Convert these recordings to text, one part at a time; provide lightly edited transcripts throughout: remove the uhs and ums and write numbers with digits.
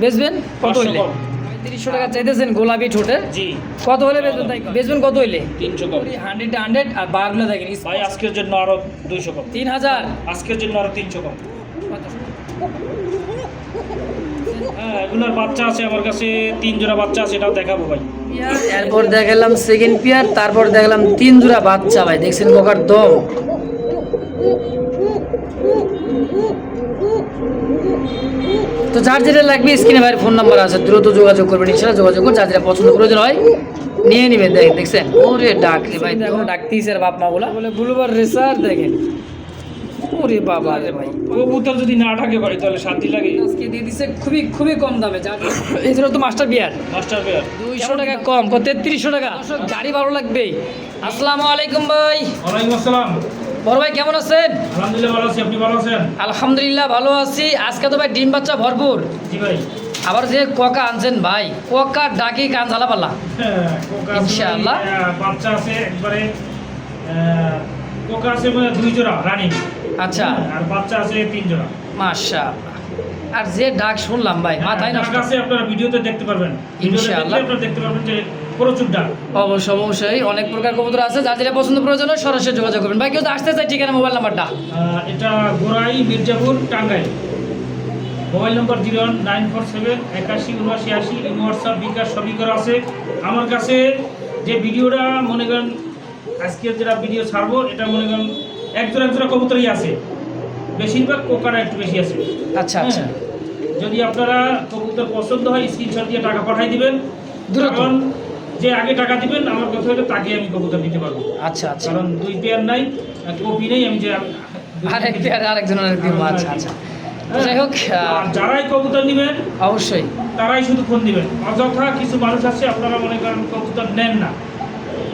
বেচবেন কত হইলে? 3500 টাকা চাইতেছেন গোলাপি ঠোঁটে। জি। কত হলে বেচবেন তাই? বেচবেন কত হইলে? 300 কম 100 আর বারগুলো দেখেন ভাই, আজকের জন্য আরো 200 কম। 3000। আজকের জন্য আরো 300 কম। হ্যাঁ, এগুলোর বাচ্চা আছে আমার কাছে, 3 জোড়া বাচ্চা আছে, এটাও দেখাবো ভাই। এরপর দেখালাম সেকেন্ড পেয়ার, তারপর দেখালাম 3 জোড়া বাচ্চা ভাই, দেখছেন কোকার দম। তো যার যেটা লাগবে স্ক্রিনে ভাইয়ের ফোন নাম্বার আছে, দ্রুত যোগাযোগ করবেন, ইনশাআল্লাহ যোগাযোগ করে যার যেটা পছন্দ প্রয়োজন হয় নিয়ে নেবেন। দেখছেন ওরে ডাক রে ভাই, দেখো ডাকতেইছে আর বাপ মা বলে ব্লুবার রেসার দেখেন। ওরে বাবা রে ভাই, কবুতর যদি না থাকে ভাই তাহলে শান্তি লাগে। আজকে দিয়ে দিছে খুবই খুবই কম দামে, যা এই জন্য তো মাস্টার বিয়ার মাস্টার পেয়ার 200 টাকা কম, 3300 টাকা। দর্শক গাড়ি ভালো লাগবে। আসসালামু আলাইকুম ভাই। ওয়ালাইকুম আসসালাম। বড় ভাই কেমন আছেন? আলহামদুলিল্লাহ ভালো আছি, আপনি ভালো আছেন? আলহামদুলিল্লাহ ভালো আছি। আজকে তো ভাই ডিম বাচ্চা ভরপুর। জি ভাই। আবার যে কোকা আনছেন ভাই, কোকা ডাকি কান ঝালা পাল্লা। হ্যাঁ, কোকা আছে ইনশাআল্লাহ। ভাই, বাচ্চা আছে একবারে, কোকা আছে 2 জোড়া রানিং। আচ্ছা, আর বাচ্চা আছে 3 জোড়া। মাশাআল্লাহ। আর যে ডাক শুনলাম ভাই মাথায় নষ্ট। ডাক আছে, আপনারা ভিডিওতে দেখতে পারবেন। ভিডিওতে ইনশাআল্লাহ। দেখলে আপনারা দেখতে পারবেন যে প্রচুর ডাক। অবশ্যই অবশ্যই অনেক প্রকার কবুতর আছে, যার যেটা পছন্দ প্রয়োজন হয় সরাসরি যোগাযোগ করবেন। ভাই কেউ তো আসতে চাই, ঠিকানা মোবাইল নাম্বারটা। এটা Gorai, Mirzapur, Tangail. Mobile number 01947 81 79 80। WhatsApp bKash সবই করা আছে। আমার কাছে যে ভিডিওটা মনে করেন আজকের যেটা ভিডিও ছাড়বো, এটা মনে করেন এক জোড়া কবুতরই আছে, বেশিরভাগ কোকারা একটু বেশি আছে। আচ্ছা আচ্ছা। হ্যাঁ, যদি আপনারা কবুতর পছন্দ হয় স্ক্রিনশট দিয়ে টাকা পাঠিয়ে দিবেন। দ্রুত। কারণ যে আগে টাকা দিবেন আমার কথা হলো তাকে আমি কবুতর দিতে পারবো। আচ্ছা আচ্ছা। কারণ 2 পেয়ার নাই, কপি নেই, আমি যে আরেক পেয়ার আরেকজনের দিব। আচ্ছা আচ্ছা। যাই হোক, আর যারাই কবুতর নেবেন অবশ্যই তারাই শুধু ফোন দিবেন। অযথা কিছু মানুষ আছে আপনারা মনে করেন কবুতর নেন না,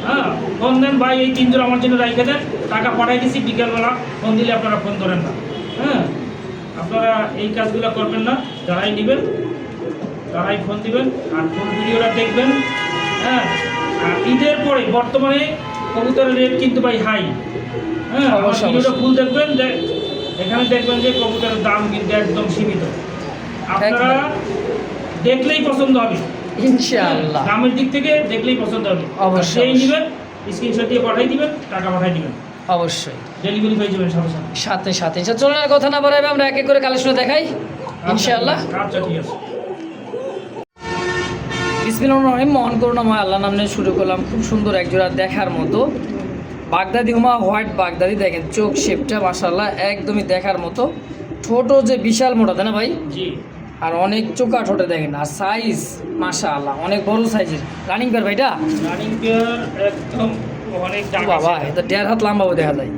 হ্যাঁ, ফোন দেন ভাই এই 3 জোড়া আমার জন্য রাইখে দেন, টাকা পাঠাই দিচ্ছি, বিকেলবেলা ফোন দিলে আপনারা ফোন ধরেন না। হ্যাঁ, আপনারা এই কাজগুলো করবেন না। যারাই নেবেন তারাই ফোন দিবেন আর ফুল ভিডিওটা দেখবেন। হ্যাঁ, আর ঈদের পরে বর্তমানে কবুতরের রেট কিন্তু ভাই হাই। হ্যাঁ, আমার অবশ্যই, ভিডিওটা অবশ্যই। ফুল দেখবেন, এখানে দেখবেন যে কবুতরের দাম কিন্তু একদম সীমিত। আপনারা দেখলেই পছন্দ হবে, ইনশাআল্লাহ। দামের দিক থেকে দেখলেই পছন্দ হবে। অবশ্যই, সেই অবশ্যই। নেবেন স্ক্রিনশট দিয়ে পাঠিয়ে দিবেন, টাকা পাঠিয়ে দিবেন, অবশ্যই ডেলিভারি পেয়ে যাবেন সাথে সাথে। সাথে সাথে। চলুন আর কথা না বাড়াবে, আমরা এক এক করে কালেকশন দেখাই ইনশাআল্লাহ। আচ্ছা ঠিক আছে। বিসমিল্লাহির রহমানির রহিম। মহান করুণাময় আল্লাহ নাম নিয়ে শুরু করলাম। খুব সুন্দর একজোড়া দেখার মতো বাগদাদি হুমা হোয়াইট বাগদাদি, দেখেন চোখ শেপটা মাশাআল্লাহ একদমই দেখার মতো। ছোট যে বিশাল মোটা, তাই না ভাই? জি। আর অনেক চোখা ঠোঁটে দেখেন, আর সাইজ মাশাআল্লাহ অনেক বড় সাইজের। রানিং পেয়ার ভাইটা? রানিং পেয়ার একদম অনেক ও টাকা বাবা, এটা 1.5 হাত লম্বাও দেখা যায়,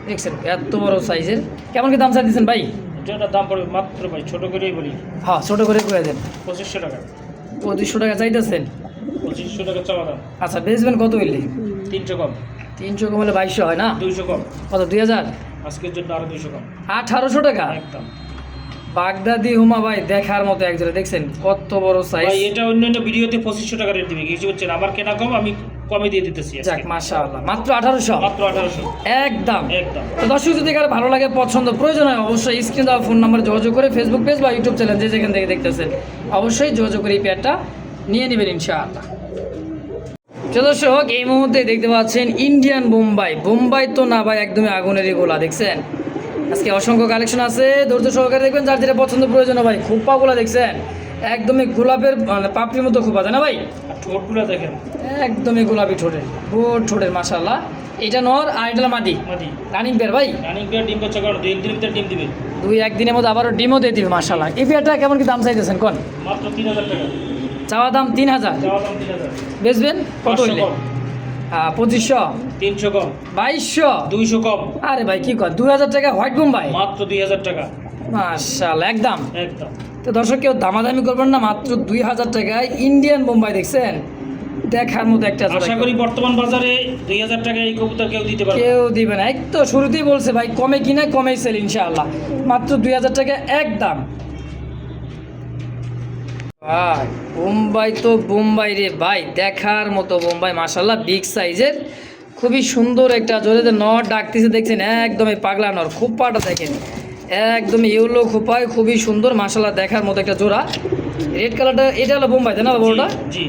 দেখছেন এত বড় সাইজের। কেমন কি দাম চাই দিচ্ছেন ভাই? এটার দাম পড়বে মাত্র ভাই, ছোট করেই বলি, হ্যাঁ ছোট করে করে দেন। 2500 টাকা। 2500 টাকা চাইতেছেন? 2500 টাকা চাওয়া দাম। আচ্ছা, বেচবেন কত হইলে? 300 কম। 300 কম হলে 2200 হয় না? 200 কম। কত, 2000? আজকের জন্য আরো 200 কম। 1800 টাকা। একদম বাগদাদি হুমা ভাই দেখার মতো একজোড়া, দেখছেন কত বড় সাইজ। ভাই, এটা অন্যান্য ভিডিওতে 2500 টাকা রেট দিবে, কিছু হচ্ছে না। আমার কেনা কম, আমি কমে দিয়ে দিতেছি আজকে। যাক মাশাআল্লাহ, মাত্র 1800। মাত্র 1800 একদম একদম। তো দর্শক যদি কারো ভালো লাগে, পছন্দ প্রয়োজন হয়, অবশ্যই স্ক্রিনে দেওয়া ফোন নাম্বার যোগাযোগ করে ফেসবুক পেজ বা ইউটিউব চ্যানেল যে যেখান থেকে দেখতেছেন অবশ্যই যোগাযোগ করে এই পেয়ারটা নিয়ে নেবেন ইনশাআল্লাহ। তো দর্শক এই মুহূর্তে দেখতে পাচ্ছেন ইন্ডিয়ান বোম্বাই। বোম্বাই তো না ভাই, একদমই আগুনের গোলা, দেখছেন আজকে অসংখ্য কালেকশন আছে, ধৈর্য সহকারে দেখবেন, যার যেটা পছন্দ প্রয়োজন হয়। ভাই খোপাগুলো দেখছেন একদমই গোলাপের মানে পাপড়ির মতো খোপা, তাই না ভাই? আর ঠোঁটগুলো দেখেন একদমই গোলাপি ঠোঁটের, গোল ঠোঁটের মাশাআল্লাহ। এটা নর আর এটা মাদি। মাদি। রানিং পেয়ার ভাই? রানিং পেয়ার ডিম বাচ্চা কারণ 2 দিনের ভিতরে ডিম দিবে। 2-1 দিনের মধ্যে আবারও ডিমও দিয়ে দিবে মাশাআল্লাহ। এই পেয়ারটা কেমন কি দাম চাইতেছেন কোন? মাত্র 3000 টাকা। চাওয়া দাম 3000। চাওয়া দাম 3000। বেচবেন কত 500 হইলে? কম। 2500, 300 কম। 2200। 200 কম। আরে ভাই কি কর, 2000 টাকা হোয়াইট বোম্বাই, মাত্র 2000 টাকা। মাশাআল্লাহ একদম। একদম। তো দর্শক কেউ দামাদামি করবেন না, মাত্র 2000 টাকায় ইন্ডিয়ান বোম্বাই, দেখছেন দেখার মতো একটা জোড়া। আশা করি বর্তমান বাজারে 2000 টাকা এই কবুতর কেউ দিতে পারবে। কেউ দিবে না। এই তো শুরুতেই বলছে ভাই, কমে কিনে কমেই সেল ইনশাআল্লাহ। মাত্র 2000 টাকা একদম। ভাই বোম্বাই তো বোম্বাই রে ভাই, দেখার মতো বোম্বাই মাশাআল্লাহ, বিগ সাইজের, খুবই সুন্দর একটা জোরে যে নর ডাকতেছে, দেখছেন একদমই পাগলা নর। খোপাটা দেখেন একদমই ইউলো খোপায়, খুবই সুন্দর মাশাআল্লাহ দেখার মতো একটা জোড়া। রেড কালারটা এটা হলো বোম্বাই তাই না বড়টা? জি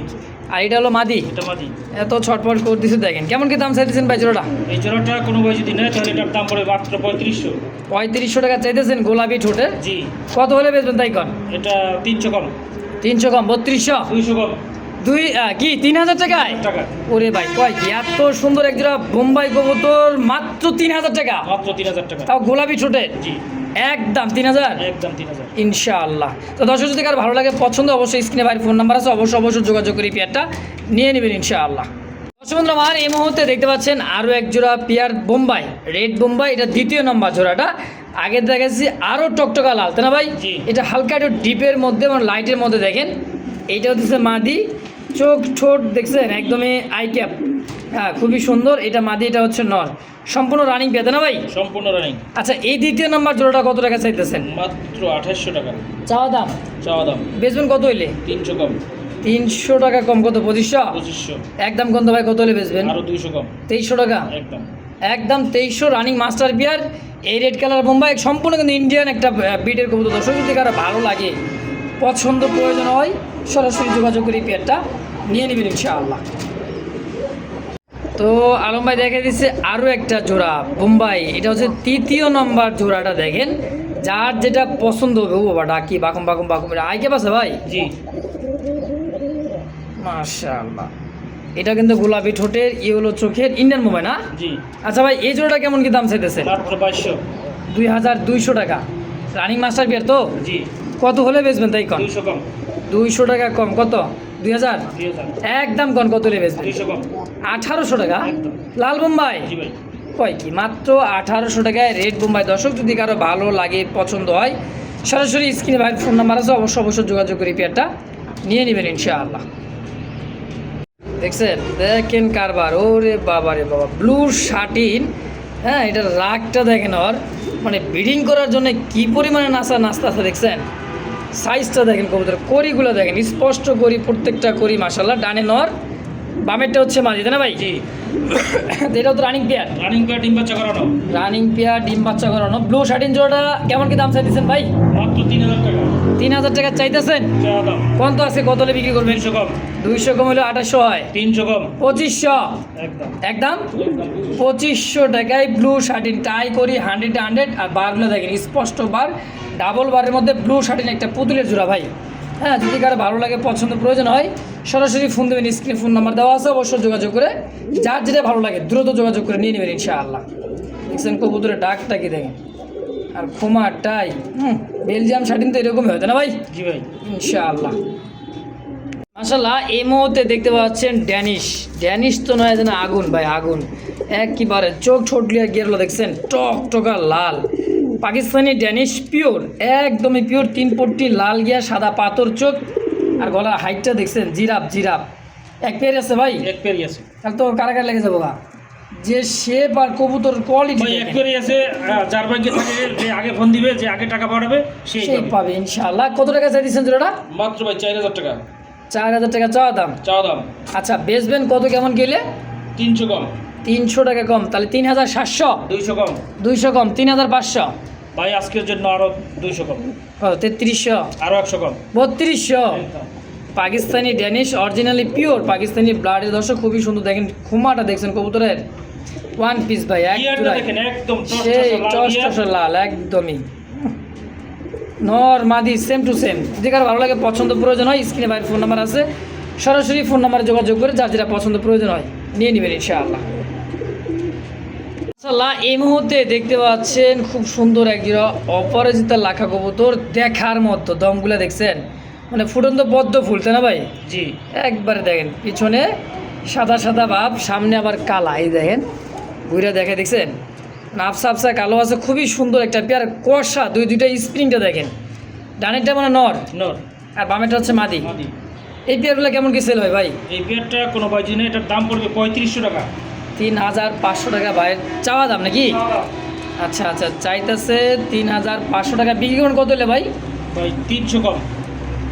আর এটা হলো মাদি। এটা মাদি। এত ছটফট করে দিচ্ছে দেখেন, কেমন কি দাম চাইতেছেন ভাই জোড়াটা? এই জোড়াটা কোনো ভাই যদি নেয় তাহলে এটার দাম পড়বে মাত্র 3500। 3500 টাকা চাইতেছেন গোলাপি ঠোঁটে। জি। কত হলে বেচবেন তাই কন? এটা 300 কম। 300 কম 3200। 200 কম। কি 3000 টাকায়? টাকা। ওরে ভাই কয় কি এত সুন্দর এক জোড়া বোম্বাই কবুতর মাত্র 3000 টাকা, মাত্র 3000 টাকা। তাও গোলাপি ঠোঁটে। জি একদম 3000। একদম 3000। ইনশাআল্লাহ। তো দর্শক যদি কারো ভালো লাগে পছন্দ অবশ্যই স্ক্রিনে ভাই ফোন নাম্বার আছে, অবশ্যই যোগাযোগ করে পেয়ারটা নিয়ে নেবেন ইনশাআল্লাহ। দর্শক বন্ধুরা আমার এই মুহূর্তে দেখতে পাচ্ছেন আরও এক জোড়া পেয়ার বোম্বাই, রেড বোম্বাই, এটা দ্বিতীয় নম্বর জোড়াটা। আগে দেখাচ্ছি আরও টকটকা লাল তাই না ভাই? জি। এটা হালকা একটু ডিপের মধ্যে মানে লাইটের মধ্যে দেখেন। এইটা হচ্ছে মাদি, চোখ ঠোঁট দেখছেন একদমই আই ক্যাপ, হ্যাঁ খুবই সুন্দর। এটা মাদি, এটা হচ্ছে নর, সম্পূর্ণ রানিং পেতে না ভাই? সম্পূর্ণ রানিং। আচ্ছা এই দ্বিতীয় নম্বর জোড়াটা কত টাকা চাইতেছেন? মাত্র 2800 টাকা চাওয়া দাম। চাওয়া দাম। বেচবেন কত হইলে? 300 কম। 300 টাকা কম, কত 2500? 2500। একদম কত ভাই, কত হলে বেচবেন? আরো 200 কম। 2300 টাকা একদম। একদম 2300 রানিং মাস্টার বিয়ার, এই রেড কালার বোম্বাই, সম্পূর্ণ কিন্তু ইন্ডিয়ান একটা বিটের কবুতর। দর্শক যদি কারো ভালো লাগে পছন্দ প্রয়োজন হয় সরাসরি যোগাযোগ করে পেয়ারটা নিয়ে নেবেন ইনশাআল্লাহ। তো আলম ভাই দেখে দিচ্ছে আরও একটা জোড়া বোম্বাই, এটা হচ্ছে তৃতীয় নম্বর জোড়াটা। দেখেন যার যেটা পছন্দ হবে। ও বাবা ডাকি বাকুম বাকুম বাকুম, এটা আইকে পাশে ভাই? জি মাশাআল্লাহ। এটা কিন্তু গোলাপি ঠোঁটের, ইয়েলো চোখের, ইন্ডিয়ান বোম্বাই না? জি। আচ্ছা ভাই এই জোড়াটা কেমন কি দাম চাইতেছে? মাত্র 2200। 2200 টাকা রানিং মাস্টার বিয়ার তো? জি। কত হলে বেচবেন তাই কন? 200 কম। 200 টাকা কম, কত? 2000। 2000। একদম কন, কত হলে বেচবেন? 200 কম। 1800 টাকা একদম। লাল বোম্বাই। জি ভাই। কয় কি মাত্র 1800 টাকায় রেড বোম্বাই। দর্শক যদি কারো ভালো লাগে পছন্দ হয় সরাসরি স্ক্রিনে ভাই ফোন নাম্বার আছে, অবশ্যই যোগাযোগ করে পেয়ারটা নিয়ে নেবেন ইনশাআল্লাহ। দেখছেন দেখেন কারবার, ওরে বাবা রে বাবা, ব্লু শার্টিন, হ্যাঁ এটার রাগটা দেখেন, ওর মানে ব্রিডিং করার জন্য কি পরিমাণে নাস্তা আছে দেখছেন। সাইজটা দেখেন কবুতরের, করিগুলো দেখেন স্পষ্ট করি, প্রত্যেকটা করি মাশাআল্লাহ। ডানে নর, বামেরটা হচ্ছে মাঝি তাই না ভাই? জি। এটাও তো রানিং পেয়ার। রানিং পেয়ার ডিম বাচ্চা করানো। রানিং পেয়ার ডিম বাচ্চা করানো। ব্লু শার্টিন জোড়াটা কেমন কি দাম চাইতেছেন ভাই? মাত্র 3000 টাকা 3000 টাকা চাইতেছেন। চাওয়া দাম। কোন তো আছে, কত হলে বিক্রি করবেন? 200 কম। 200 কম হলে 2800 হয়। 300 কম। 2500 একদম। একদম 2500 টাকায় ব্লু শার্টিন টাই করি 100 আর বারগুলো দেখেন স্পষ্ট বার, ডাবল বারের মধ্যে ব্লু শার্টিন একটা পুতুলের জোড়া ভাই। হ্যাঁ যদি কারো ভালো লাগে পছন্দ প্রয়োজন হয় সরাসরি ফোন দেবেন, স্ক্রিনে ফোন নাম্বার দেওয়া আছে, অবশ্যই যোগাযোগ করে যার যেটা ভালো লাগে দ্রুত যোগাযোগ করে নিয়ে নেবেন ইনশাআল্লাহ। দেখছেন কবুতরের ডাকটা কি দেখেন, আর খোমাটাই বেলজিয়াম শার্টিন তো এরকমই হতো না ভাই? জি ভাই। ইনশাআল্লাহ। মাশাআল্লাহ এই মুহূর্তে দেখতে পাচ্ছেন ড্যানিশ তো নয় যেন আগুন ভাই, আগুন একেবারে, চোখ ঠোঁটলিয়া গিয়ারগুলো দেখছেন টকটকা লাল, পাকিস্তানি ড্যানিশ পিওর, একদমই পিওর, 3 পট্টি লাল গিয়া, সাদা পাথর চোখ, আর গলার হাইটটা দেখছেন জিরাফ। এক পেয়ার আছে ভাই? এক পেয়ারই আছে। তাহলে তো কারাগার লেগে যাবো গা, যে শেপ আর কবুতর কোয়ালিটি ভাই এক পেয়ারই আছে। যার ভাগ্যে থাকে যে আগে ফোন দিবে, যে আগে টাকা পাঠাবে সেই সেই পাবে। পাবে ইনশাআল্লাহ। কত টাকা চাই দিচ্ছেন জোড়াটা? মাত্র ভাই 4000 টাকা 4000 টাকা চাওয়া দাম। চাওয়া দাম। আচ্ছা বেচবেন কত কেমন গেলে? 300 কম। 300 টাকা কম, তাহলে 3700। 200 কম। 200 কম 3500। ভাই আজকের জন্য আরো 200 কম। 3300। আরো 100 কম। 3200। Pakistani Danish originally pure Pakistani ব্লাডের। দর্শক খুবই সুন্দর দেখেন, খুমাটা দেখছেন কবুতরের, ওয়ান পিস ভাই, এক ইয়ারটা জোড়ায়। দেখেন একদম সেই টস টস লাল একদমই, নর মাদি সেম টু সেম। যদি কারো ভালো লাগে পছন্দ প্রয়োজন হয় স্ক্রিনে বাইরের ফোন নাম্বার আছে, সরাসরি ফোন নাম্বারে যোগাযোগ করে যার যেটা পছন্দ প্রয়োজন হয় নিয়ে নেবেন ইনশাআল্লাহ। মাশাআল্লাহ এই মুহূর্তে দেখতে পাচ্ছেন খুব সুন্দর একজোড়া অপরাজিতা লাখা কবুতর, দেখার মতো, দমগুলো দেখছেন মানে ফুটন্ত পদ্ম ফুল তাই না ভাই? জি। একবারে দেখেন পিছনে সাদা ভাব, সামনে আবার কালা, এই দেখেন ঘুরে দেখে দেখছেন আফসা কালো আছে, খুবই সুন্দর একটা পেয়ার, কষা দুইটা স্প্রিংটা দেখেন, ডানেরটা মানে নর আর বামেরটা হচ্ছে মাদি। এই পেয়ারগুলো কেমন কি সেল হয় ভাই? এই পেয়ারটা কোনো ভাই যদি এটার দাম পড়বে 3500 টাকা 3500 টাকা ভাইয়ের চাওয়া দাম নাকি? আচ্ছা চাইতেছে 3500 টাকা, বিক্রি করুন কত হলে ভাই? ভাই 300 কম।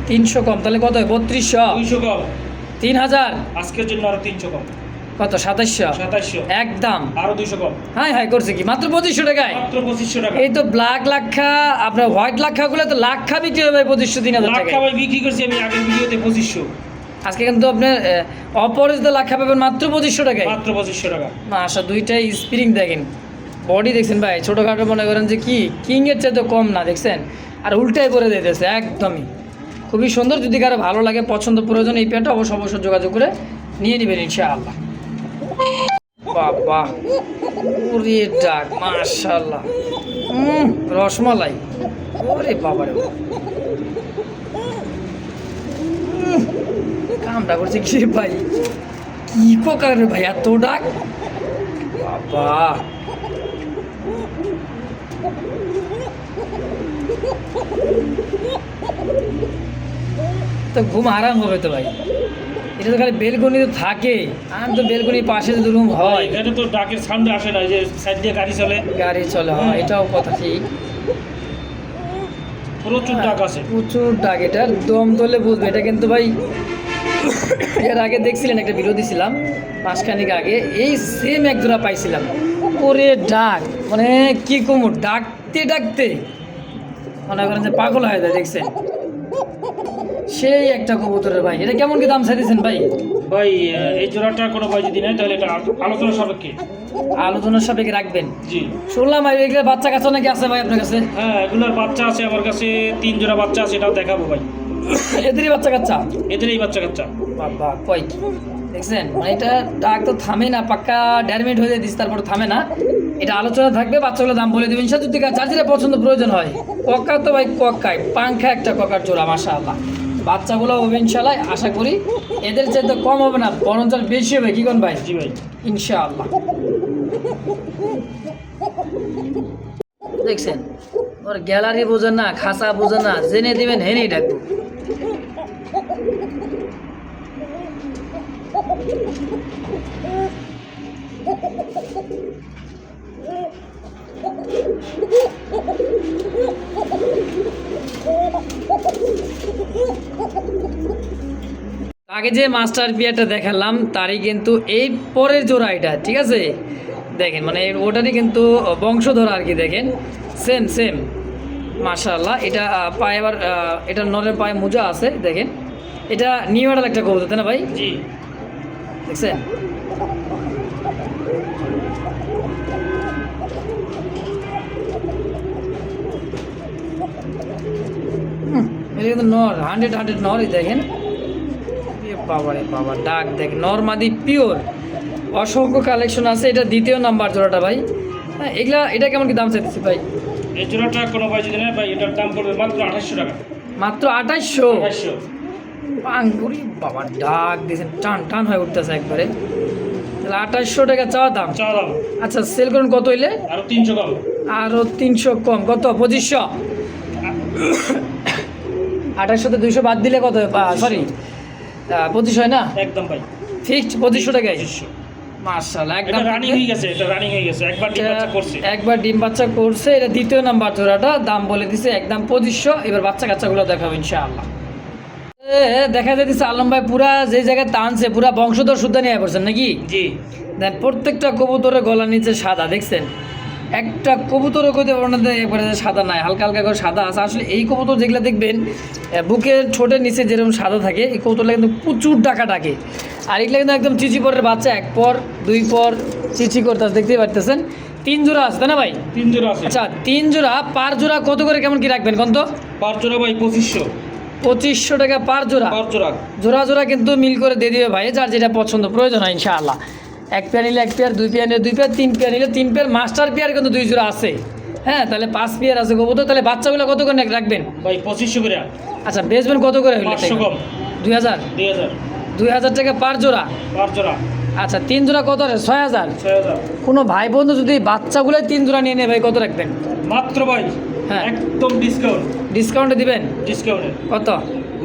300 কম, তাহলে কত হয়? 3200। 200 কম। 3000। আজকের জন্য আরো 300 কম। কত 2700? 2700 একদম আরো 200 কম, হ্যাঁ হ্যাঁ করছে কি মাত্র 2500 টাকায়। মাত্র 2500 টাকা। এই তো ব্ল্যাক লাক্ষা আপনার হোয়াইট লাক্ষাগুলো তো লাক্ষা বিক্রি হবে 2500 3000 লাখ টাকায়। ভাই বিক্রি করছি আমি আগের ভিডিওতে 2500, আজকে কিন্তু আপনার অপরাজিত লাক্ষা পাবেন মাত্র 2500 টাকায়। মাত্র 2500 টাকা। আচ্ছা দুইটাই স্প্রিং দেখেন, বডি দেখছেন ভাই, ছোটোখাটো মনে করেন যে কি কিংয়ের চেয়ে তো কম না, দেখছেন আর উল্টাই করে দিতেছে একদমই, খুবই সুন্দর। যদি কারো ভালো লাগে পছন্দ প্রয়োজন এই পেয়ারটা অবশ্যই যোগাযোগ করে নিয়ে নেবেন ইনশাআল্লাহ। বাবা ওরে ডাক মাশাআল্লাহ, রসমালাই, ওরে বাবা রে কামটা করছে কি রে ভাই, কি প্রকার রে ভাই এত ডাক, বাবা তো ঘুম আরাম হবে তো ভাই, এটা তো খালি বেলকনি তো থাকে, আর তো বেলকনির পাশে যদি রুম হয় এখানে তো ডাকের সামনে আসে না, যে সাইড দিয়ে গাড়ি চলে, গাড়ি চলে, হয় এটাও কথা ঠিক, প্রচুর ডাক আছে। প্রচুর ডাক, এটার দম তোলে বুঝবে। এটা কিন্তু ভাই এর আগে দেখছিলেন একটা ভিডিও দিছিলাম মাসখানিক আগে, এই সেম এক জোড়া পাইছিলাম, ওরে ডাক মানে কি কমু, ডাকতে ডাকতে মনে করেন যে পাগল হয়ে যায়, দেখছেন সেই একটা কবুতরের ভাই। এটা কেমন কি দাম চাইতেছেন ভাই? ভাই এই জোড়াটা কোনো ভাই যদি নেয় তাহলে এটা আলোচনা সাপেক্ষে, আলোচনার সাপেক্ষে রাখবেন। জি শুনলাম ভাই এগুলো বাচ্চা কাচ্চা নাকি আছে ভাই আপনার কাছে? হ্যাঁ, এগুলোর বাচ্চা আছে আমার কাছে, 3 জোড়া বাচ্চা আছে, এটাও দেখাবো ভাই। এদেরই বাচ্চা কাচ্চা? এদের এই বাচ্চা কাচ্চা। বাবা কই দেখছেন, মানে এটা ডাক তো থামে না, পাক্কা 1.5 মিনিট হয়ে যায় দিস, তারপর থামে না। এটা আলোচনা থাকবে, বাচ্চাগুলোর দাম বলে দেবেন যদি যার যেটা পছন্দ প্রয়োজন হয়। কক্কা তো ভাই কক্কায় পাংখা একটা ককার জোড়া মাশাআল্লাহ, বাচ্চাগুলো হবে ইনশাআল্লাহ, আশা করি এদের চাইতে কম হবে না, বরঞ্চ বেশি হবে, কি কোন ভাই? জি ভাই ইনশাআল্লাহ। দেখছেন ওর গ্যালারি বোঝেন না, খাসা বোঝেন না, জেনে দিবেন হেনেই ডাকবো। আগে যে মাস্টার পিয়ারটা দেখালাম তারই কিন্তু এই পরের জোড়া এটা, ঠিক আছে দেখেন, মানে ওটারই কিন্তু বংশধর আর কি, দেখেন সেম সেম মাশাআল্লাহ। এটা পায়ে আবার এটা নরের পায়ে মোজা আছে, দেখেন এটা নিউ মডেল একটা কবুতর তাই না ভাই? জি দেখছেন এটা কিন্তু নর 100 নরই, দেখেন বাবারে বাবা ডাক দেখেন, নর মাদি পিওর, অসংখ্য কালেকশন আছে। এটা দ্বিতীয় নাম্বার জোড়াটা ভাই। হ্যাঁ এগুলা, এটা কেমন কি দাম চাইতেছি ভাই? এই জোড়াটা কোনো ভাই যদি নেয় ভাই এটার দাম পড়বে মাত্র 2800 টাকা। মাত্র 2800? 2800 পাঙ্গুরি বাবা ডাক দিয়েছেন, টান টান হয়ে উঠতেছে একবারে, তাহলে 2800 টাকা চাওয়া দাম। চাওয়া দাম। আচ্ছা সেল করুন কত হইলে? আরো 300 কম। আরও 300 কম, কত? 2500? 2800তে 200 বাদ দিলে কত? সরি 25 হয় না? একদম ভাই ফিক্সড 2500 টাকায়। 2500। মাশাআল্লাহ এটা একদম রানিং হয়ে গেছে, এটা রানিং হয়ে গেছে, একবার ডিম বাচ্চা করছে। একবার ডিম বাচ্চা করছে, এটা দ্বিতীয় নাম্বার জোড়াটা, দাম বলে দিছে একদম 2500। এবার বাচ্চা কাচ্চাগুলো দেখাবো ইনশাআল্লাহ। দেখা যাইতেছে আলম ভাই পুরা যে জায়গায় টানছে পুরা বংশধর শুদ্ধ নিয়ে পড়ছেন নাকি? জি দেন প্রত্যেকটা কবুতরের গলার নিচে সাদা, দেখছেন একটা কবুতরও কইতে পারবেন না একবারে সাদা নাই, হালকা হালকা করে সাদা আছে। আসলে এই কবুতর যেগুলো দেখবেন বুকের ঠোঁটের নিচে যেরকম সাদা থাকে, এই কবুতরগুলো কিন্তু প্রচুর ডাকা ডাকে। আর এগুলো কিন্তু একদম চিচি পরের বাচ্চা, 1 পর 2 পর চিচি করতে দেখতেই পারতেছেন। 3 জোড়া আছে তাই না ভাই? 3 জোড়া আছে। আচ্ছা 3 জোড়া, পার জোড়া কত করে কেমন কি রাখবেন কোন তো? পার জোড়া ভাই 2500। 2500 টাকা পার জোড়া। পার জোড়া জোড়া জোড়া কিন্তু মিল করে দিয়ে দিবে ভাই, যার যেটা পছন্দ প্রয়োজন হয় ইনশাআল্লাহ। 1 পেয়ার নিলে 1 পেয়ার, 2 পেয়ার নিলে 2 পেয়ার, 3 পেয়ার নিলে 3 পেয়ার, মাস্টার পেয়ার কিন্তু 2 জোড়া আছে। হ্যাঁ তাহলে 5 পেয়ার আছে কবুতর। তাহলে বাচ্চাগুলো কত করে রাখবেন ভাই? 2500 করে। আচ্ছা বেচবেন কত করে হইলে? 500 কম। 2000? 2000। 2000 টাকা পার জোড়া। পার জোড়া। আচ্ছা 3 জোড়া কত? 6000। 6000। কোনো ভাই বন্ধু যদি বাচ্চাগুলো 3 জোড়া নিয়ে নেয় ভাই কত রাখবেন? মাত্র ভাই হ্যাঁ একদম ডিসকাউন্ট। ডিসকাউন্টে দিবেন? ডিসকাউন্টে কত?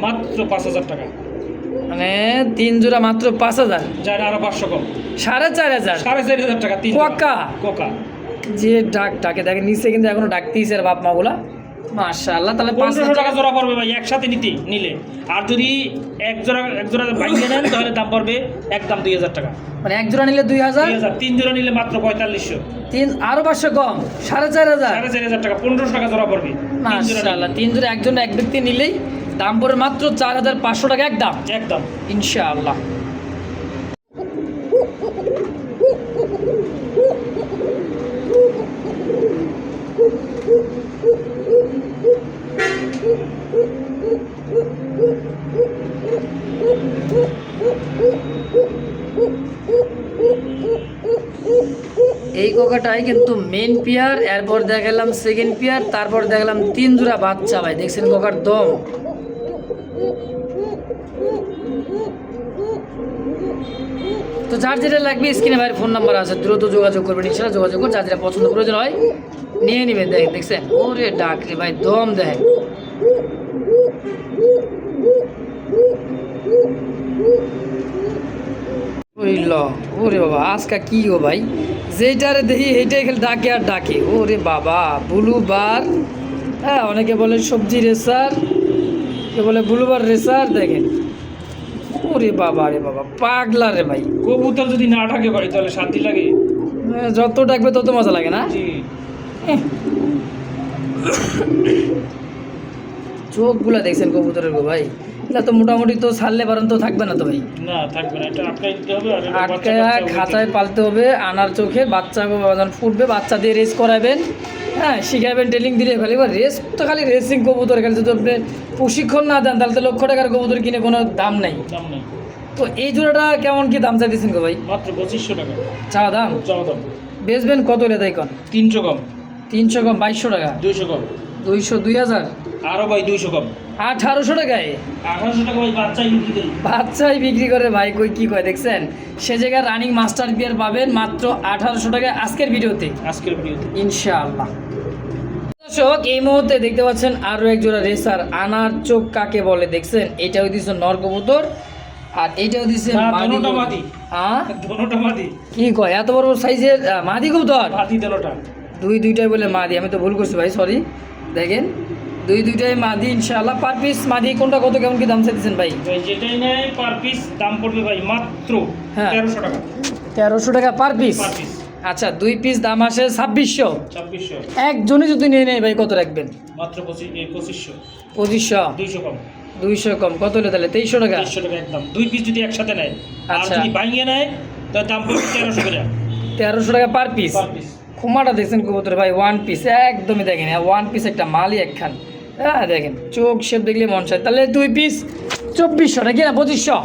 মাত্র 5000 টাকা। মানে 3 জোড়া মাত্র 5000? যার আরো 500 কম। 4500? 4500 টাকা 3 কোকা কোকা। যে ডাক ডাকে দেখেন নিচে কিন্তু এখনো ডাকতেইছে আর বাপ মাগুলা। মাশাআল্লাহ, তাহলে 1500 টাকা জোড়া পড়বে ভাই একসাথে নিলে। আর যদি এক জোড়া বাইকে নেন তাহলে দাম পড়বে একদম 2000 টাকা। মানে এক জোড়া নিলে 2000, 3 জোড়া নিলে মাত্র 4500। আরো 500 কম, 4500। 4500 টাকা, 1500 টাকা জোড়া পড়বে। মাশাআল্লাহ, 3 জোড়া একজন এক ব্যক্তি নিলেই দাম পড়বে মাত্র 4500 টাকা একদম ইনশাআল্লাহ। এই কোকাটাই কিন্তু মেন পেয়ার, এরপর দেখালাম সেকেন্ড পেয়ার, তারপর দেখালাম 3 জোড়া বাচ্চা। ভাই দেখছেন কোকার দম। তো যার যেটা লাগবে স্ক্রিনে ভাইয়ের ফোন নাম্বার আছে, দ্রুত যোগাযোগ করবেন ইনশাআল্লাহ। যোগাযোগ করে যার যেটা পছন্দ প্রয়োজন হয় নিয়ে নেবেন। দেখছেন ওরে ডাক রে ভাই, দম দেয়। ওরে বাবা আজকা কি গো ভাই, যেটারে দেখি এইটাই খালি ডাকে আর ডাকে। ওরে বাবা ব্লু বার, হ্যাঁ অনেকে বলে সবজি রেসার, কে বলে ব্লু বার রেসার। দেখেন ওরে বাবা রে বাবা, পাগলা রে ভাই। কবুতর যদি না ডাকে ভাই তাহলে শান্তি লাগে? যত ডাকবে তত মজা লাগে না? চোখগুলা দেখছেন কবুতরের গো ভাই, এটা তো মোটামুটি তো ছাড়লে পারেন তো থাকবে না তো ভাই, না থাকবে না, এটা আটকাই দিতে হবে। আর আটকায় খাঁচায় পালতে হবে। আনার চোখে বাচ্চা যখন ফুটবে বাচ্চা দিয়ে রেস করাবেন, হ্যাঁ শিখাবেন, ট্রেনিং দিলে খালি। এবার রেস তো খালি রেসিং কবুতর, খালি যদি আপনি প্রশিক্ষণ না দেন তাহলে তো লক্ষ টাকার কবুতর কিনে কোনো দাম নাই। তো এই জোড়াটা কেমন কি দাম চাইতেছেন গো ভাই? মাত্র 2500 টাকা চা দাম। বেচবেন কত হলে তাই কন? 300 কম। 300 কম, 2200 টাকা। 200 কম। 200, 2000 আরো ভাই 200 কম। 1800 টাকায়। 1800 টাকা ভাই বাচ্চাই বিক্রি করে। বাচ্চাই বিক্রি করে ভাই, কই কি কয় দেখছেন? সে জায়গায় রানিং মাস্টার বিয়ার পাবেন মাত্র 1800 টাকায় আজকের ভিডিওতে ইনশাআল্লাহ। দর্শক এই মুহূর্তে দেখতে পাচ্ছেন আরো এক জোড়া রেসার। আনার চোখ কাকে বলে দেখছেন? এটাও দিচ্ছে নর কবুতর আর এটাও দিচ্ছে মাদি। হ্যাঁ কি কয়, এত বড় সাইজের মাদি কবুতর? দুইটাই বলে মাদি, আমি তো ভুল করছি ভাই, সরি। দেখেন দুইটাই মাদি ইনশাআল্লাহ। পার পিস মাদি কোনটা কত কেমন কি দাম চাইতেছেন ভাই? যেটাই নেয় পার পিস দাম পড়বে ভাই মাত্র 1300 টাকা। 1300 টাকা পার পিস। আচ্ছা 2 পিস দাম আসে 2600। একজনই যদি নিয়ে নেয় ভাই কত রাখবেন? মাত্র 2500। 200 কম। 200 কম কত হলে তাহলে 2300 টাকা? 2300 টাকা একদম। 2 পিস যদি একসাথে নেয়, আর আচ্ছা যদি বাইঙে নেয় তার দাম পড়বে 1300 টাকা। 1300 টাকা পার পিস। খুমাটা দেখছেন কবুতর ভাই, 1 পিস একদমই দেখেন, 1 পিস একটা মালই একখান। হ্যাঁ দেখেন চোখ শেপ দেখলে মন চায়। তাহলে 2 পিস 2400 নাকি না 2500?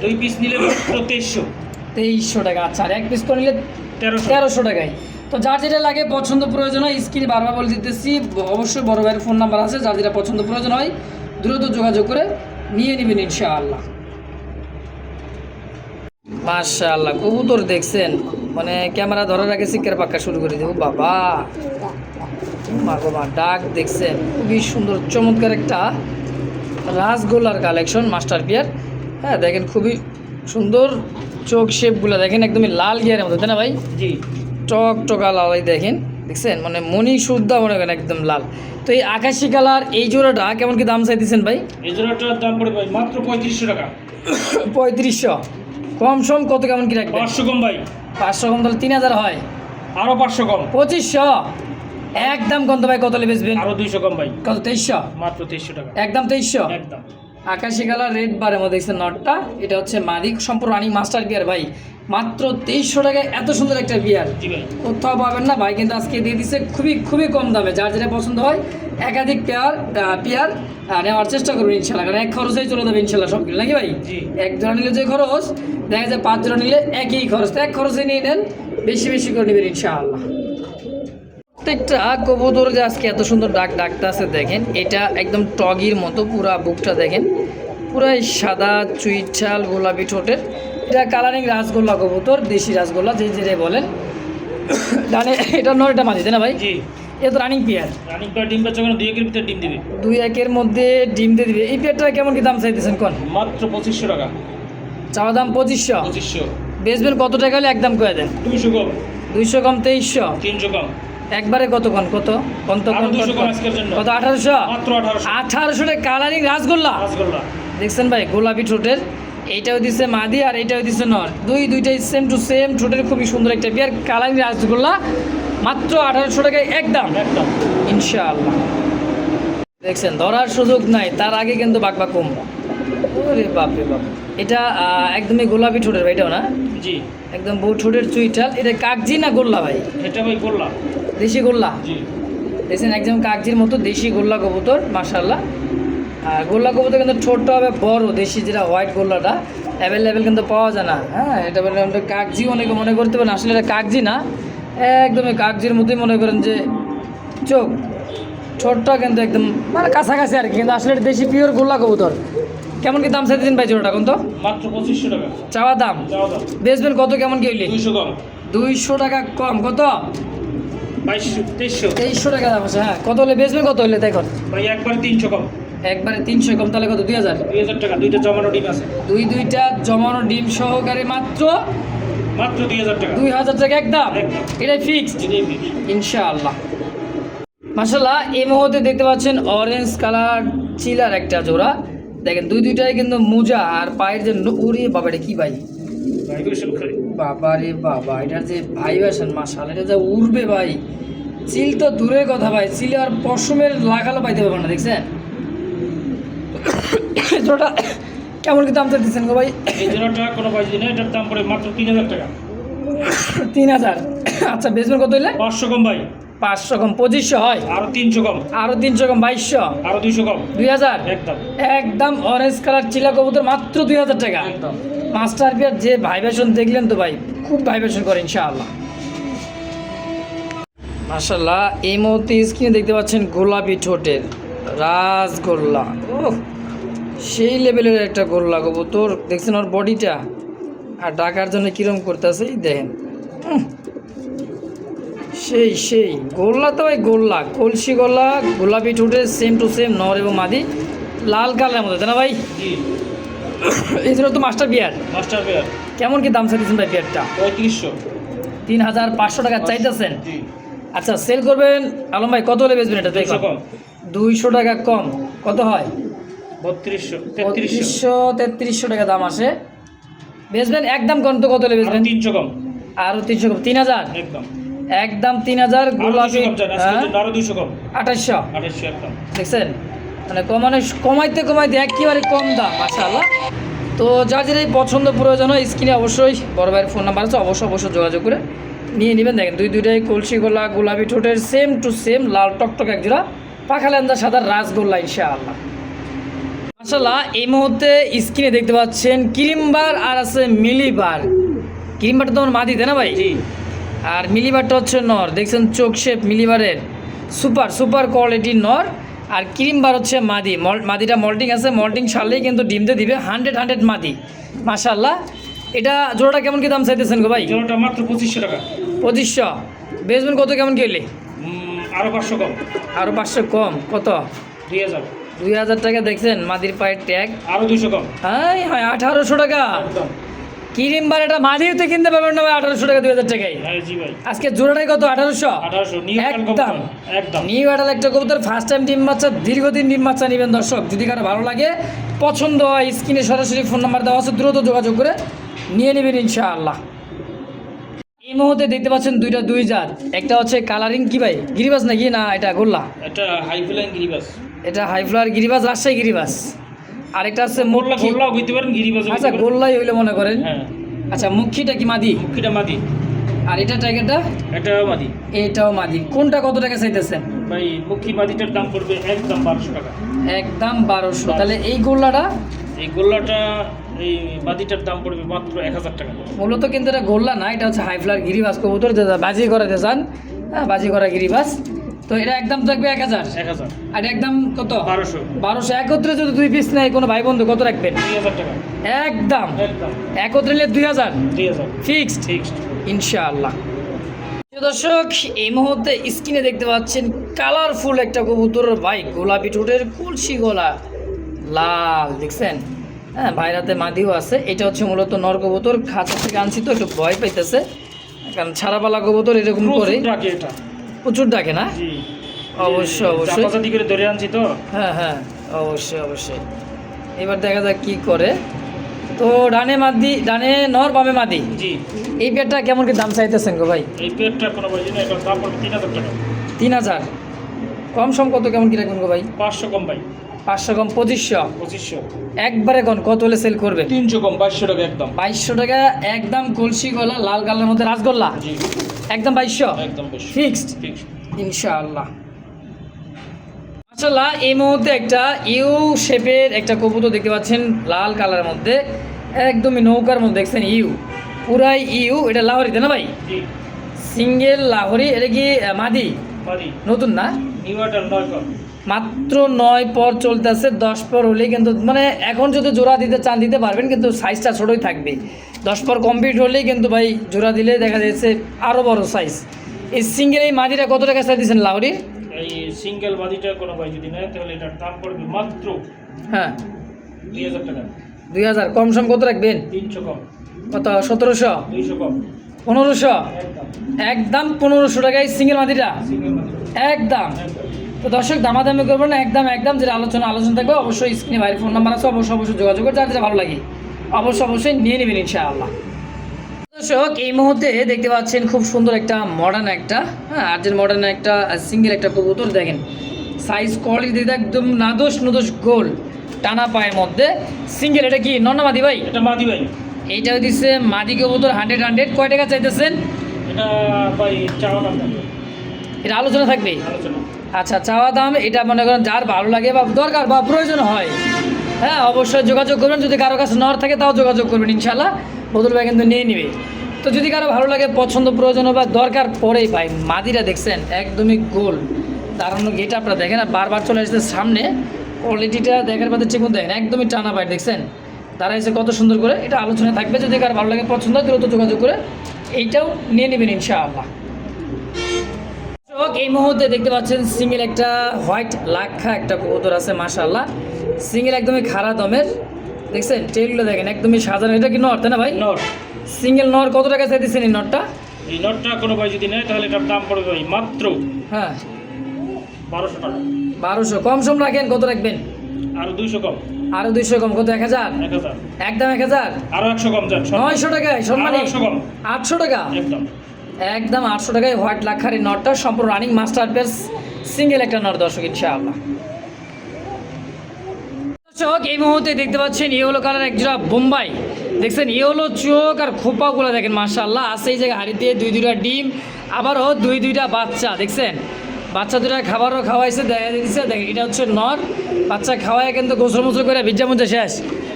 2 পিস নিলে মাত্র 2300 টাকা। আচ্ছা আর 1 পিস করে নিলে 1300 টাকায়। তো যার যেটা লাগে পছন্দ প্রয়োজন হয় স্ক্রিনে বারবার বলে দিতেছি, অবশ্যই বড় ভাইয়ের ফোন নাম্বার আছে, যার যেটা পছন্দ প্রয়োজন হয় দ্রুত যোগাযোগ করে নিয়ে নেবেন ইনশাআল্লাহ। মাশাআল্লাহ কবুতর দেখছেন, মানে ক্যামেরা ধরার আগে সিক্কার পাক্কা শুরু করে দেবো। বাবা মা ডাক দেখছেন, খুবই সুন্দর চমৎকার একটা রাসগোল্লার কালেকশন মাস্টার পিয়ার। হ্যাঁ দেখেন খুবই সুন্দর চোখ শেপগুলো দেখেন, একদমই লাল গিয়ারের মতো, তাই না ভাই? জি টকটকা লাল দেখেন, দেখছেন মানে মনি শুদ্ধা মনে করেন একদম লাল। তো এই আকাশি কালার এই জোড়াটা কেমন কি দাম চাইতেছেন ভাই? এই জোড়াটার দাম পড়বে ভাই মাত্র 3500 টাকা। 3500 কম সম কত কেমন কি রাখবেন? 500 কম ভাই। 500 কম তাহলে 3000 হয়। আরো 500 কম। 2500 একদম কত ভাই? কত বেচবেন? আরো 200 কম ভাই। কত? 2300 মাত্র 2300 টাকা একদম 2300 একদম। আকাশি কালার রেড বারের মধ্যে দেখছেন নটটা, এটা হচ্ছে মাদিক সম্পূর্ণ রানিং মাস্টার বিয়ার ভাই। মাত্র 2300 টাকায় এত সুন্দর একটা বিয়ার কোথাও পাবেন না ভাই, কিন্তু আজকে দিয়ে দিচ্ছে খুবই কম দামে। যার যেটা পছন্দ হয় একাধিক পেয়ার নেওয়ার চেষ্টা করবেন ইনশাল্লাহ, কারণ এক খরচেই চলে যাবে ইনশাল্লাহ সবগুলো, নাকি ভাই? এক জোড়া নিলে যে খরচ দেখা যায় 5 জোড়া নিলে একই খরচ, তো এক খরচে নিয়ে নেন, বেশি করে নেবেন ইনশাআল্লাহ। প্রত্যেকটা কবুতর যে আজকে এত সুন্দর ডাকটা আছে দেখেন, এটা একদম টগির মতো পুরা বুকটা দেখেন, পুরাই সাদা চুইঠাল গোলাপি ঠোঁটের। এটা কালারিং রাসগোল্লা কবুতর, দেশি রাসগোল্লা যে বলেন। জানে এটা নর, এটা মাঝে, তাই না ভাই? এটা তো রানিং পেয়ার। ডিম বাচ্চা 2 একের ভিতরে ডিম দিবে, 2 একের মধ্যে ডিম দিয়ে দিবে। এই পেয়ারটা কেমন কি দাম চাইতেছেন কোন? মাত্র 2500 টাকা। চাওয়া দাম 2500। বেচবেন কত টাকা হলে একদম করে দেন? 200 কম। 200 কম 2300। 300 কম। একবারে কত কত আরো 200 কম আজকের জন্য। কত 1800 মাত্র 1800 1800 টাকা কালারিং রাসগোল্লা রাসগোল্লা। দেখছেন ভাই গোলাপি ঠোঁটের, এইটাও দিচ্ছে মাদি আর এইটাও দিচ্ছে নর, দুইটাই সেম টু সেম ঠোঁটের খুবই সুন্দর একটা বিয়ার কালারিং রাসগোল্লা মাত্র 1800 টাকায় একদম একদম ইনশাআল্লাহ। দেখছেন ধরার সুযোগ নাই, তার আগে কিন্তু বাঘবা কম। ওরে বাপ রে বাপ, এটা একদমই গোলাপি ঠোঁটের ভাই, এটাও না জি। একদম বউ ঠোঁটের চুইটাল। এটা কাগজি না গোল্লা ভাই? এটা ভাই গোল্লা। দেশি গোল্লা। জি। দেখছেন একদম কাগজির মতো দেশি গোল্লা কবুতর মাশাআল্লাহ। আর গোল্লা কবুতর কিন্তু ঠোঁটটা হবে বড়, দেশি যেটা হোয়াইট গোল্লাটা অ্যাভেলেবেল কিন্তু পাওয়া যায় না। হ্যাঁ, এটা বলে আমরা কাগজি অনেকে মনে করতে পারেন, আসলে এটা কাগজি না, একদমই কাগজির মতোই মনে করেন যে চোখ, ঠোঁটটা কিন্তু একদম মানে কাছাকাছি আর কি, কিন্তু আসলে এটা দেশি পিওর গোল্লা কবুতর। কেমন কি দাম চাইতেছেন ভাই জোড়াটা কোন তো? মাত্র 2500 টাকা চাওয়া দাম। চাওয়া দাম। বেচবেন কত কেমন কি হইলে? 200 কম। 200 টাকা কম, কত? 2200 2300 2300 টাকা দাম আছে। হ্যাঁ, কত হলে বেচবেন, কত হলে দেখুন ভাই একবার 300 কম। একবারে 300 কম, তাহলে কত? 2000। 2000 টাকা দুইটা জমানো ডিম আছে। দুইটা জমানো ডিম সহকারে মাত্র মাত্র 2000 টাকা। 2000 টাকা একদম, একদম। এটাই ফিক্সড এটাই fix। ইনশাআল্লাহ। মাশাআল্লাহ, এই মুহূর্তে দেখতে পাচ্ছেন অরেঞ্জ কালার চিলার একটা জোড়া। দেখেন দুইটাই কিন্তু মোজা আর পায়ের যে উড়ে বাবা, এটা কি ভাই? ভাইব্রেশন করে। বাবা রে বাবা, এটার যে ভাইব্রেশন মাশাআল্লাহ, এটা যা উড়বে ভাই, চিল তো দূরের কথা ভাই, চিলে আর পশমের লাগালো পাইতে পারবেন না। দেখছেন জোড়া কেমন কি দাম চাইতেছেন গো ভাই? এই জোড়াটা কোনো প্রাইস দিই না, এটার দাম পড়ে মাত্র 3000 টাকা। 3000। আচ্ছা, বেচবেন কত হইলে? 500 কম ভাই। 500 কম 2500 হয়, আরো 300 কম। আরো 300 কম 2200, আরো 200 কম। 2000 একদম একদম। অরেঞ্জ কালার চিলা কবুতর মাত্র 2000 টাকা। একদম। মাস্টার বিয়ার যে ভাইব্রেশন দেখলেন তো ভাই, খুব ভাইব্রেশন করে ইনশাআল্লাহ। মাশাআল্লাহ, এই মুহূর্তে স্ক্রিনে দেখতে পাচ্ছেন গোলাপি ঠোঁটের রাসগোল্লা। ওহ, সেই লেভেলের একটা গোল্লা কবুতর। দেখছেন ওর বডিটা আর ডাকার জন্য কিরম করতেছে, এই দেখেন। সেই গোল্লা তো ভাই গোল্লা, কলসি গোল্লা, গোলাপি ঠোঁটের সেম টু সেম নর এবং মাদি, লাল কালারের মধ্যে, তাই না ভাই? জি। এই জন্য তো মাস্টার বিয়ার। মাস্টার পেয়ার কেমন কি দাম চাইতেছেন ভাই বিয়ারটা? 3500। 3500 টাকা চাইতেছেন। জি। আচ্ছা, সেল করবেন আলম ভাই, কত হলে বেচবেন এটা? 200 কম। 200 টাকা কম, কত হয়? 3200 3300 3300 টাকা দাম আসে। বেচবেন একদম কত হলে আরো বেচবেন? 300 কম। আরো 300 কম, 3000 একদম। একদম 3000 আরো গোলাপি। 200 কম জান আজকে হ্যাঁ, জন্য আরো 200 কম। 2800 2800 একদম। দেখছেন, মানে কমাইতে একেবারে কম দাম মাশাআল্লাহ। তো যার যেটাই পছন্দ প্রয়োজন হয় স্ক্রিনে অবশ্যই বড় ভাইয়ের ফোন নাম্বার আছে, অবশ্যই যোগাযোগ করে নিয়ে নেবেন। দেখেন দুইটাই কলসি গোলা, গোলাপি ঠোঁটের সেম টু সেম লাল টকটক এক জোড়া পাখা লেন্দা সাদা রাসগোল্লা ইনশাআল্লাহ। মাশাআল্লাহ, এই মুহূর্তে স্ক্রিনে দেখতে পাচ্ছেন ক্রিমবার আর আছে মিলিবার। ক্রিমবারটা তোমার মাদি, তাই না ভাই? জি। আর মিলিবারটা হচ্ছে নর। দেখছেন চোখ শেপ মিলিবারের সুপার কোয়ালিটির নর, আর ক্রিমবার হচ্ছে মাদি। মাদিটা মল্টিং আছে, মল্টিং ছাড়লেই কিন্তু ডিম দিয়ে দিবে। 100 মাদি মাশাআল্লাহ। এটা জোড়াটা কেমন কি দাম চাইতেছেন গো ভাই? জোড়াটা মাত্র 2500 টাকা। 2500। বেচবেন কত কেমন কি হইলে? আরো 500 কম। আরও 500 কম, কত? 2000। 2000 টাকা। দেখছেন মাদির পায়ের ট্যাগ। আরো 200 কম। হ্যাঁ, 1800 টাকা। একদম। ক্রিমবার এটা মাদিতে কিনতে পারবেন না ভাই 1800 টাকা, 2000 টাকায়। হ্যাঁ জি ভাই। আজকে জোড়াটাই কত? 1800। 1800 নিউ একদম একদম। নিউ অ্যাডাল একটা কবুতর, ফার্স্ট টাইম ডিম বাচ্চা, দীর্ঘদিন ডিম বাচ্চা নেবেন দর্শক। যদি কারো ভালো লাগে, পছন্দ হয়, স্ক্রিনে সরাসরি ফোন নাম্বার দেওয়া আছে, দ্রুত যোগাযোগ করে নিয়ে নেবেন ইনশাআল্লাহ। এই মুহূর্তে দেখতে পাচ্ছেন দুই জাত। একটা হচ্ছে কালারিং কি ভাই, গিরিবাস নাকি না এটা গোল্লা? এটা হাই ফ্লাইং গিরিবাস। এটা হাই ফ্লাওয়ার গিরিবাস, রাজশাহী গিরিবাস। আরেকটা আছে গোল্লা মুখী। গোল্লা হইতে পারেন গিরিবাস। আচ্ছা, গোল্লাই হইলে মনে করেন। হ্যাঁ। আচ্ছা, মুখিটা কি মাদি? মুখিটা মাদি। আর এটা টাইগারটা? এটা মাদি। এটাও মাদি। কোনটা কত টাকা চাইতেছেন ভাই? মুখি মাদিটার দাম পড়বে একদম 1200 টাকা। একদম 1200। তাহলে এই গোল্লাটা? এই গোল্লাটা এই মাদিটার দাম পড়বে মাত্র 1000 টাকা। মূলত কিন্তু এটা গোল্লা না, এটা হচ্ছে হাই ফ্লাওয়ার গিরিবাস কবুতর, যেটা বাজি করাতে চান। হ্যাঁ, বাজি করা গিরিবাস। তো এটা একদম থাকবে 1000। 1000। আর একদম কত? 1200। 1200। একত্রে যদি 2 পিস নেয় কোনো ভাই বন্ধু, কত রাখবেন? 3000 টাকা। একদম একদম। একত্রে নিলে 2000 3000 ফিক্সড ফিক্সড। ইনশাআল্লাহ। প্রিয় দর্শক, এই মুহূর্তে স্ক্রিনে দেখতে পাচ্ছেন কালারফুল একটা কবুতর ভাই, গোলাপি ঠোঁটের কলসি গলা লাল। দেখছেন, হ্যাঁ, ভাইরাতে মাদিও আছে। এটা হচ্ছে মূলত নর কবুতর, খাঁচা থেকে আনছি তো একটু ভয় পাইতেছে, কারণ ছাড়াপালা কবুতর এরকম করে। ডাকে এটা। প্রচুর ডাকে না? জি অবশ্যই অবশ্যই। চাপাচাপি করে ধরে আনছি তো। হ্যাঁ হ্যাঁ, অবশ্যই অবশ্যই। এবার দেখা যাক কি করে। তো ডানে মাদি, ডানে নর বামে মাদি। জি এই পেয়ারটা কেমন কি দাম চাইতেছেন গো ভাই? এই পেটটা কোনো বলছি না, এটার দাম পড়বে 3000 টাকা। 3000। কম সম কত কেমন কি রাখবেন গো ভাই? 500 কম ভাই, 500 কম 2500। 2500। একবারে কোন কত হলে সেল করবে? 300 কম, 2200 টাকা একদম। 2200 টাকা একদম, কলসি গলা লাল কালারের মধ্যে রাসগোল্লা, জি একদম 2200 একদম 2200 ফিক্সড ফিক্স। ইনশাআল্লাহ। মাশাআল্লাহ, এই মুহূর্তে একটা ইউ শেপের একটা কবুতর দেখতে পাচ্ছেন, লাল কালারের মধ্যে, একদমই নৌকার মধ্যে দেখছেন ইউ, পুরাই ইউ। এটা লাহোরিতে না ভাই? জি সিঙ্গেল লাহোরি। এটা কি মাদি? পারি নতুন না? নিউ অর্ডার 9 কম। মাত্র 9 পর চলতেছে, 10 পর হলেই কিন্তু মানে এখন যদি জোড়া দিতে চান দিতে পারবেন, কিন্তু সাইজটা ছোটোই থাকবে। 10 পর কমপ্লিট হলেই কিন্তু ভাই জোড়া দিলে দেখা যাচ্ছে আরও বড় সাইজ। এই সিঙ্গেল এই মাদিটা কত টাকা চাই দিচ্ছেন লাহোরি? এই সিঙ্গেল বাদিটা কোনো ভাই যদি নেয় তাহলে এটার দাম পড়বে মাত্র হ্যাঁ 2000 টাকা। 2000। কম সম কত রাখবেন? 300 কম, কত? 1700, 200 কম 1500, একদম। একদম 1500 টাকায় সিঙ্গেল মাদিটা সিঙ্গেল বাদি একদম। একদম। তো দর্শক দামাদামি করবেন না, একদম একদম। যেটা আলোচনা থাকবে, অবশ্যই স্ক্রিনে ভাইয়ের ফোন নাম্বার আছে, অবশ্যই যোগাযোগ করে, যার যেটা ভালো লাগে অবশ্যই নিয়ে নেবেন ইনশাআল্লাহ। দর্শক এই মুহূর্তে দেখতে পাচ্ছেন খুব সুন্দর একটা মডার্ন একটা, হ্যাঁ আর্জেন্ট মডার্ন একটা সিঙ্গেল একটা কবুতর। দেখেন সাইজ কোয়ালিটি একদম নাদোষ নদোষ গোল, টানা পায়ের মধ্যে সিঙ্গেল। এটা কি নর না মাদি ভাই? এটা মাদি ভাই। এইটা দিচ্ছে মাদি কবুতর 100। কয় টাকা চাইতেছেন? এটা ভাই চাওয়া দাম থাকবে, এটা আলোচনা থাকবে। আলোচনা। আচ্ছা, চাওয়া দাম এটা মনে করেন যার ভালো লাগে বা দরকার বা প্রয়োজন হয়, হ্যাঁ অবশ্যই যোগাযোগ করবেন। যদি কারো কাছে নর থাকে তাও যোগাযোগ করবেন, ইনশাল্লাহ বদল ভাই কিন্তু নিয়ে নিবে। তো যদি কারো ভালো লাগে, পছন্দ প্রয়োজন বা দরকার পড়েই ভাই, মাদিরা দেখছেন একদমই গোল, দাঁড়ানো গেট আপনারা দেখেন, আর বারবার চলে আসছে সামনে, কোয়ালিটিটা দেখার বাদে ঠিক মতো দেখেন, একদমই টানা পায় দেখছেন, দাঁড়াইছে কত সুন্দর করে। এটা আলোচনায় থাকবে, যদি কারো ভালো লাগে পছন্দ হয় দ্রুত যোগাযোগ করে এইটাও নিয়ে নেবেন ইনশাআল্লাহ। এই মুহূর্তে দেখতে পাচ্ছেন সিঙ্গেল একটা হোয়াইট লাক্ষা একটা কবুতর আছে, মাশাআল্লাহ সিঙ্গেল একদমই খাড়া দমের, দেখছেন টেলগুলো দেখেন একদমই সাজানো। এটা কি নর তাই না ভাই? নর। সিঙ্গেল নর কত টাকা চাইতেছেন এই নরটা? এই নটটা কোনো ভাই যদি নেয় তাহলে এটার দাম পড়বে ভাই মাত্র হ্যাঁ 1200 টাকা। 1200। কম সম রাখেন, কত রাখবেন? আরো 200 কম, আরো 200 কম, কত? 1000। 1000। একদম 1000। আরো 100 কম যান। 900 টাকায় সম্মানী। 100 কম 800 টাকা একদম। একদম 800 টাকায় হোয়াইট লাক্ষার এই নটটা, সম্পূর্ণ রানিং মাস্টার পেস সিঙ্গেল একটা নর দর্শক ইনশাআল্লাহ। দর্শক এই মুহূর্তে দেখতে পাচ্ছেন ইয়েলো কালার এক জোড়া বোম্বাই, দেখছেন ইয়েলো চোখ আর খোপাগুলো দেখেন মাশাআল্লাহ আছে। এই জায়গায় হাড়িতে দুইটা ডিম, আবারও দুইটা বাচ্চা, দেখছেন বাচ্চা দুটা খাবারও খাওয়াইছে, দেখা দিচ্ছে। দেখেন এটা হচ্ছে নর, বাচ্চা খাওয়ায় কিন্তু গোসল মোসল করে ভিজা মধ্যে শেষ।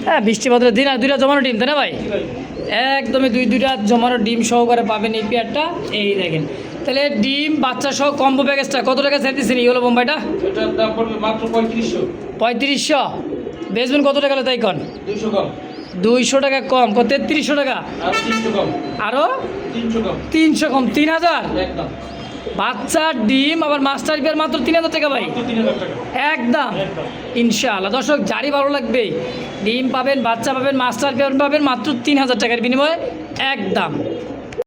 হ্যাঁ বৃষ্টি বাদলের দিন, আর দুইটা জমানো ডিম তাই না ভাই? একদমই দুইটা জমানো ডিম সহকারে পাবেন এই পেয়ারটা। এই দেখেন তাহলে ডিম বাচ্চা সহ কম্বো প্যাকেজটা কত টাকা চাইতেছেন ইয়েলো বোম্বাইটা? এটার দাম পড়বে মাত্র 3500। 3500। বেচবেন কত টাকা তাই কন? 200 কম, 200 টাকা কম, কত? 3300 টাকা। আর 300 কম, আরও 300 কম 300 কম, 3000। একদম। বাচ্চা ডিম আবার মাস্টার পেয়ার মাত্র 3000 টাকা ভাই, মাত্র 3000 টাকা একদম একদম। ইনশাআল্লাহ। দর্শক যারই ভালো লাগবে, ডিম পাবেন, বাচ্চা পাবেন, মাস্টার পেয়ার পাবেন মাত্র 3000 টাকার বিনিময়ে একদম।